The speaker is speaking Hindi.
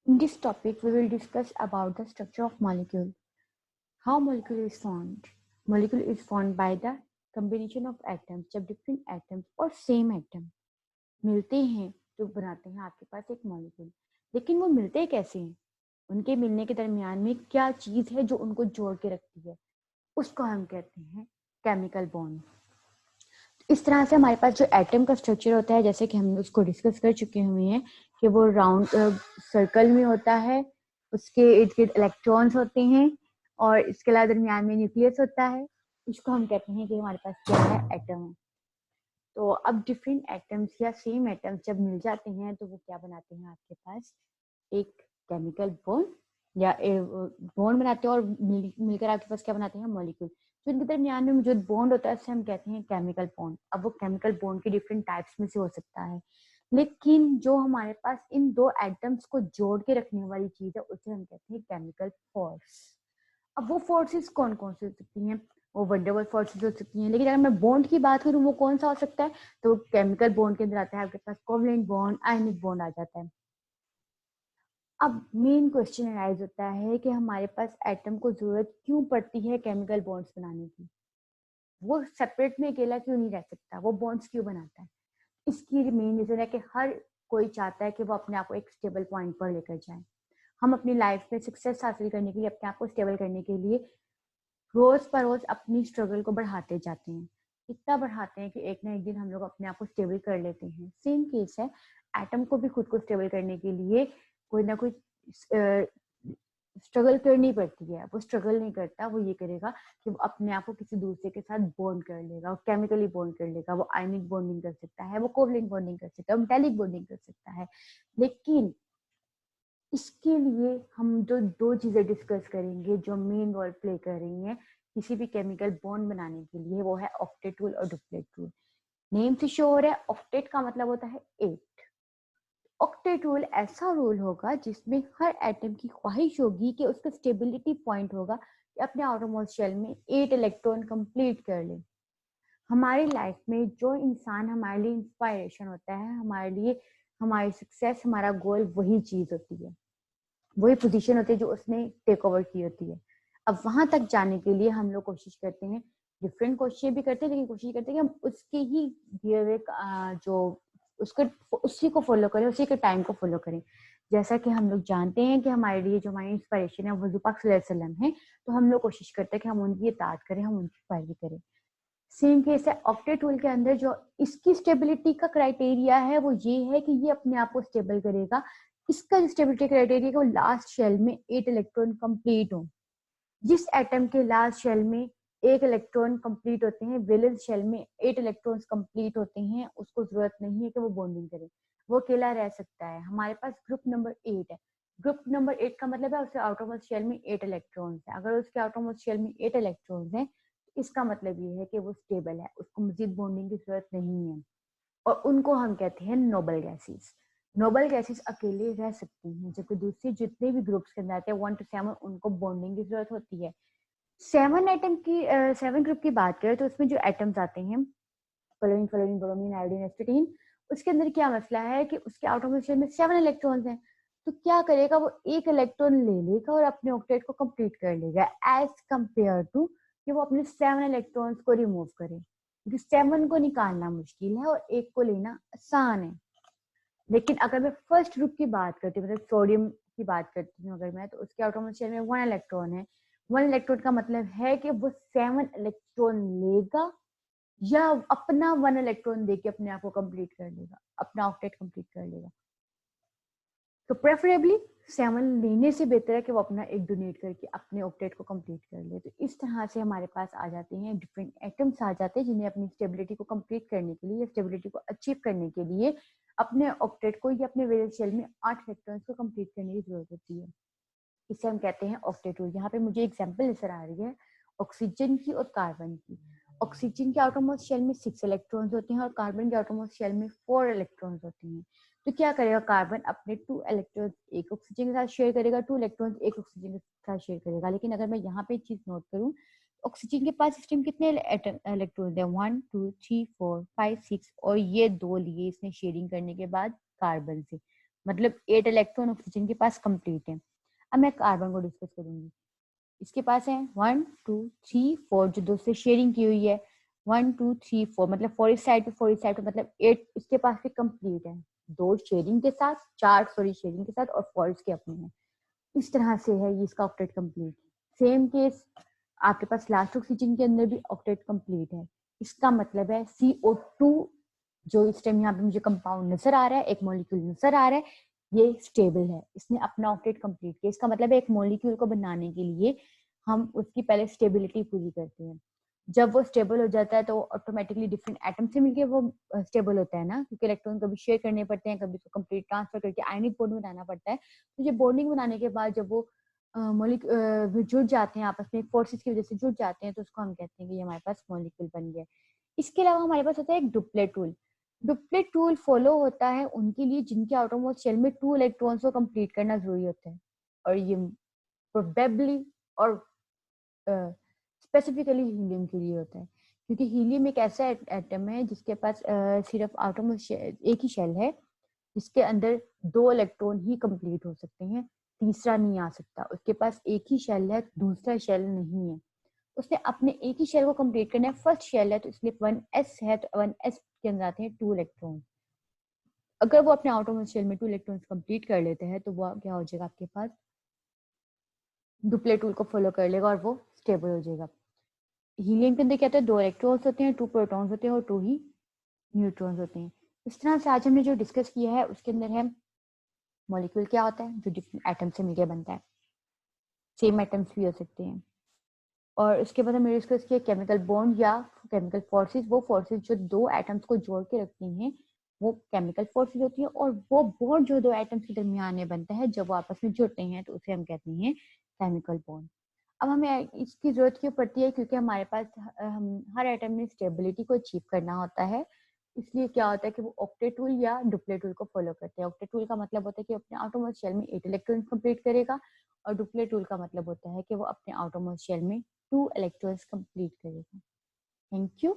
In this topic, we will discuss about the structure of molecule. How molecule is formed? Molecule is formed by the combination of atoms. जब different atoms और same atom मिलते हैं तो बनाते हैं आपके पास एक molecule. लेकिन वो मिलते कैसे हैं? उनके मिलने के दरमियान में क्या चीज है जो उनको जोड़ के रखती है, उसको हम कहते हैं केमिकल बॉन्ड. इस तरह से हमारे पास जो एटम का स्ट्रक्चर होता है, जैसे कि हम उसको डिस्कस कर चुके हुए हैं कि वो राउंड सर्कल में होता है, उसके इर्द गिर्द इलेक्ट्रॉन्स होते हैं और इसके अलावा दरमियान में न्यूक्लियस होता है. इसको हम कहते हैं कि हमारे पास क्या है, एटम है. तो अब डिफरेंट एटम्स या सेम एटम्स जब मिल जाते हैं तो वो क्या बनाते हैं, आपके पास एक केमिकल बॉन्ड या बॉन्ड बनाते हैं और मिलकर आपके पास क्या बनाते हैं, मॉलिक्यूल. तो इनके दरमियान में जो बॉन्ड होता है उसे हम कहते हैं केमिकल बॉन्ड. अब वो केमिकल बॉन्ड के डिफरेंट टाइप्स में से हो सकता है, लेकिन जो हमारे पास इन दो एटम्स को जोड़ के रखने वाली चीज है उसे हम कहते हैं केमिकल फोर्स. अब वो फोर्सेस कौन कौन सी हो सकती हैं, वो वंडरबल फोर्सेस हो सकती हैं. लेकिन अगर मैं बॉन्ड की बात करूँ वो कौन सा हो सकता है, तो केमिकल बॉन्ड के अंदर आता है आपके पास कोवलेंट बॉन्ड, आयनिक बॉन्ड आ जाता है. अब मेन क्वेश्चन अराइज होता है कि हमारे पास एटम को जरूरत क्यों पड़ती है केमिकल बॉन्ड्स बनाने की. वो सेपरेट में अकेला क्यों नहीं रह सकता, वो बॉन्ड्स क्यों बनाता है. इसकी मेन रीजन है कि हर कोई चाहता है कि वो अपने आप को एक स्टेबल पॉइंट पर लेकर जाए. हम अपनी लाइफ में सक्सेस हासिल करने के लिए, अपने आप को स्टेबल करने के लिए रोज पर रोज अपनी स्ट्रगल को बढ़ाते जाते हैं. इतना बढ़ाते हैं कि एक ना एक दिन हम लोग अपने आप को स्टेबल कर लेते हैं. सेम केस है, एटम को भी खुद को स्टेबल करने के लिए कोई ना कोई स्ट्रगल करनी पड़ती है. वो स्ट्रगल नहीं करता, वो ये करेगा कि वो अपने आप को किसी दूसरे के साथ बॉन्ड कर लेगा, वो केमिकली बॉन्ड कर लेगा. वो आयनिक बॉन्डिंग कर सकता है, वो कोवलेंट बॉन्डिंग कर सकता है, मेटालिक बॉन्डिंग कर सकता है. लेकिन इसके लिए हम जो दो चीजें डिस्कस करेंगे जो मेन रोल प्ले कर रही हैं किसी भी केमिकल बॉन्ड बनाने के लिए, वो है ऑक्टेट रूल और डुप्लेट रूल. नेम से शो हो रहा है, ऑक्टेट का मतलब होता है 8. ऑक्टेट रूल ऐसा रूल होगा जिसमें हर एटम की ख्वाहिश होगी कि उसका स्टेबिलिटी पॉइंट होगा कि अपने आउटरमोस्ट शेल में 8 इलेक्ट्रॉन कंप्लीट कर ले. हमारी लाइफ में जो इंसान हमारे लिए इंस्पायरेशन होता है, हमारे लिए हमारी सक्सेस, हमारा गोल वही चीज होती है, वही पोजीशन होती है जो उसने टेक ओवर की होती है. अब वहां तक जाने के लिए हम लोग कोशिश करते हैं, डिफरेंट कोशिशें भी करते हैं, लेकिन कोशिश करते हैं कि हम उसके ही दिए हुए जो उसको उसी को फॉलो करें, उसी के टाइम को फॉलो करें. जैसा कि हम लोग जानते हैं कि हमारे लिए जो हमारी इंस्पायरेशन है वो हुजूर पाक सल्लल्लाहु अलैहि वसल्लम है, तो हम लोग कोशिश करते हैं कि हम उनकी इताअत करें, हम उनकी पैरवी करें. सेम केस है ऑक्टेट टूल के अंदर. जो इसकी स्टेबिलिटी का क्राइटेरिया है वो ये है कि ये अपने आप को स्टेबल करेगा. इसका जो स्टेबिलिटी क्राइटेरिया है वो लास्ट शेल में 8 इलेक्ट्रॉन कंप्लीट हो. जिस एटम के लास्ट शेल में 1 इलेक्ट्रॉन कंप्लीट होते हैं, वैलेंस शेल में 8 इलेक्ट्रॉन्स कंप्लीट होते हैं, उसको जरूरत नहीं है कि वो बॉन्डिंग करे, वो अकेला रह सकता है. हमारे पास ग्रुप नंबर 8 है. ग्रुप नंबर 8 का मतलब है उसके आउटर मोस्ट शेल में 8 इलेक्ट्रॉन्स है. अगर उसके आउटर मोस्ट शेल में 8 इलेक्ट्रॉन्स हैं, इसका मतलब ये है कि वो स्टेबल है, उसको मजीद बॉन्डिंग की जरूरत नहीं है. और उनको हम कहते हैं नोबल गैसेस. नोबल गैसेस अकेले रह सकती हैं, जबकि दूसरे जितने भी ग्रुप्स के अंदर आते हैं 1 to 7, उनको बॉन्डिंग की जरूरत होती है. 7 ग्रुप की बात करें तो उसमें जो एटम्स आते हैं, क्लोरीन, फ्लोरीन, ब्रोमीन, आयोडीन, एस्पेटिन, उसके अंदर क्या मसला है कि उसके आटोमिक शेल में 7 इलेक्ट्रॉन्स हैं. तो क्या करेगा, वो 1 इलेक्ट्रॉन ले लेगा और अपने ऑक्टेट को कंप्लीट कर लेगा, एज कंपेयर टू कि वो अपने 7 इलेक्ट्रॉन्स को रिमूव करे. क्योंकि 7 को निकालना मुश्किल है और 1 को लेना आसान है. लेकिन अगर मैं फर्स्ट ग्रुप की बात करती हूँ, मतलब सोडियम की बात करती हूँ अगर मैं, तो उसके आटोमिक शेल में 1 इलेक्ट्रॉन है. 1 इलेक्ट्रॉन का मतलब है कि वो 7 इलेक्ट्रॉन लेगा या अपना 1 इलेक्ट्रॉन देके अपने आप को कंप्लीट कर लेगा, अपना ऑक्टेट कंप्लीट कर लेगा. तो प्रेफरेबली 7 लेने से बेहतर है कि वो अपना एक डोनेट करके अपने ऑक्टेट को कंप्लीट कर ले. तो इस तरह से हमारे पास आ जाते हैं डिफरेंट एटम्स आ जाते हैं जिन्हें अपनी स्टेबिलिटी को कंप्लीट करने के लिए, स्टेबिलिटी को अचीव करने के लिए अपने ऑक्टेट को या अपने वैलेंस शेल में 8 इलेक्ट्रॉन्स को कंप्लीट करने की जरूरत होती है. इसे हम कहते हैं ऑक्टेट रूल. यहाँ पे मुझे एग्जांपल नजर आ रही है ऑक्सीजन की और कार्बन की. ऑक्सीजन के आउटरमोस्ट शेल में 6 इलेक्ट्रॉन्स होते हैं और कार्बन के आउटरमोस्ट शेल में 4 इलेक्ट्रॉन्स होते हैं. तो क्या करेगा, कार्बन अपने 2 इलेक्ट्रॉन्स एक ऑक्सीजन के साथ शेयर करेगा, 2 इलेक्ट्रॉन्स एक ऑक्सीजन के साथ शेयर करेगा. लेकिन अगर मैं यहाँ पे एक चीज नोट करूँ, ऑक्सीजन के पास इस टाइम कितने इलेक्ट्रॉन्स है, 1 2 3 4 5 6, और ये 2 लिए इसने शेयरिंग करने के बाद कार्बन से. मतलब 8 इलेक्ट्रॉन ऑक्सीजन के पास कंप्लीट है। अब मैं कार्बन को डिस्कस करूंगी। इसके पास है 1 2 3 4 जो दो से शेयरिंग की हुई है, 1 2 3 4 मतलब 4 इस साइड पे 4 इस साइड पे, मतलब 8 इसके पास भी कंप्लीट है। 2 शेयरिंग के साथ, 4 सॉरी शेयरिंग के साथ और 4 इसके अपने हैं। इस तरह से है ये इसका ऑक्टेट कंप्लीट। सेम केस आपके पास लास्ट ऑक्सीजन के अंदर भी ऑक्टेट कंप्लीट है। इसका मतलब है CO2 जो इस टाइम यहाँ पे मुझे कंपाउंड नजर आ रहा है, एक मॉलिक्यूल नजर आ रहा है, ये स्टेबल है, इसने अपना ऑक्टेट कंप्लीट किया। इसका मतलब है एक मॉलिक्यूल को बनाने के लिए हम उसकी पहले स्टेबिलिटी पूरी करते हैं। जब वो स्टेबल हो जाता है तो ऑटोमेटिकली डिफरेंट एटम से मिलके वो स्टेबल होता है ना, क्योंकि इलेक्ट्रॉन कभी शेयर करने पड़ते हैं, कभी उसको कंप्लीट ट्रांसफर करके आयनिक बॉन्ड बनाना पड़ता है। तो ये बॉन्डिंग बनाने के बाद जब वो मॉलिक्यूल जुड़ जाते हैं आपस में, फोर्सेस की वजह से जुड़ जाते हैं, तो उसको हम कहते हैं कि ये हमारे पास मॉलिक्यूल बन गया। इसके अलावा हमारे पास होता है एक duplet rule. Duplet rule follow होता है उनके लिए जिनके आउटरमोस्ट शेल में 2 इलेक्ट्रॉन्स को कंप्लीट करना जरूरी होता है, और ये प्रोबेबली और स्पेसिफिकली हीलियम के लिए होता है, क्योंकि हीलियम एक ऐसा एटम है जिसके पास सिर्फ आउटरमोस्ट एक ही शेल है, जिसके अंदर 2 इलेक्ट्रॉन ही कंप्लीट हो सकते हैं, तीसरा नहीं आ सकता। उसके पास एक ही शेल है, दूसरा शेल नहीं है। उसने अपने एक ही शेल को कंप्लीट करना है, फर्स्ट शेल है तो इसलिए 1s है, तो 1s के अंदर आते हैं 2 इलेक्ट्रॉन। अगर वो अपने आउटरमोस्ट शेल में 2 इलेक्ट्रॉन्स कंप्लीट कर लेते हैं तो वो क्या हो जाएगा, आपके पास डुप्लेट रूल को फॉलो कर लेगा और वो स्टेबल हो जाएगा। हीलियम के अंदर क्या होता है, 2 इलेक्ट्रॉन्स होते हैं, 2 प्रोटॉन्स होते हैं और 2 ही न्यूट्रॉन्स होते हैं। इस तरह से आज हमने जो डिस्कस किया है उसके अंदर है मॉलिक्यूल क्या होता है, जो डिफरेंट एटम से मिलकर बनता है, सेम एटम्स भी हो सकते हैं। और उसके बाद हमने डिस्कस किया केमिकल बॉन्ड या केमिकल फोर्सेस। वो फोर्सेस जो 2 एटम्स को जोड़ के रखती हैं वो केमिकल फोर्सेस होती है, और वो बॉन्ड जो 2 एटम्स के दरमियान में बनता है जब वो आपस में जुड़ते हैं तो उसे हम कहते हैं केमिकल बॉन्ड। अब हमें इसकी जरूरत क्यों पड़ती है, क्योंकि हमारे पास हम हर एटम में स्टेबिलिटी को अचीव करना होता है। इसलिए क्या होता है कि वो ऑक्टेट रूल या डुप्लेट रूल को फॉलो करते हैं। ऑक्टेट रूल का मतलब होता है कि अपने आटोमोस्ट शेल में 8 इलेक्ट्रॉन कंप्लीट करेगा, और डुप्लेट रूल का मतलब होता है कि वो अपने आटोमोस्ट शेल में 2 इलेक्ट्रॉन्स कंप्लीट करेगा। Thank you.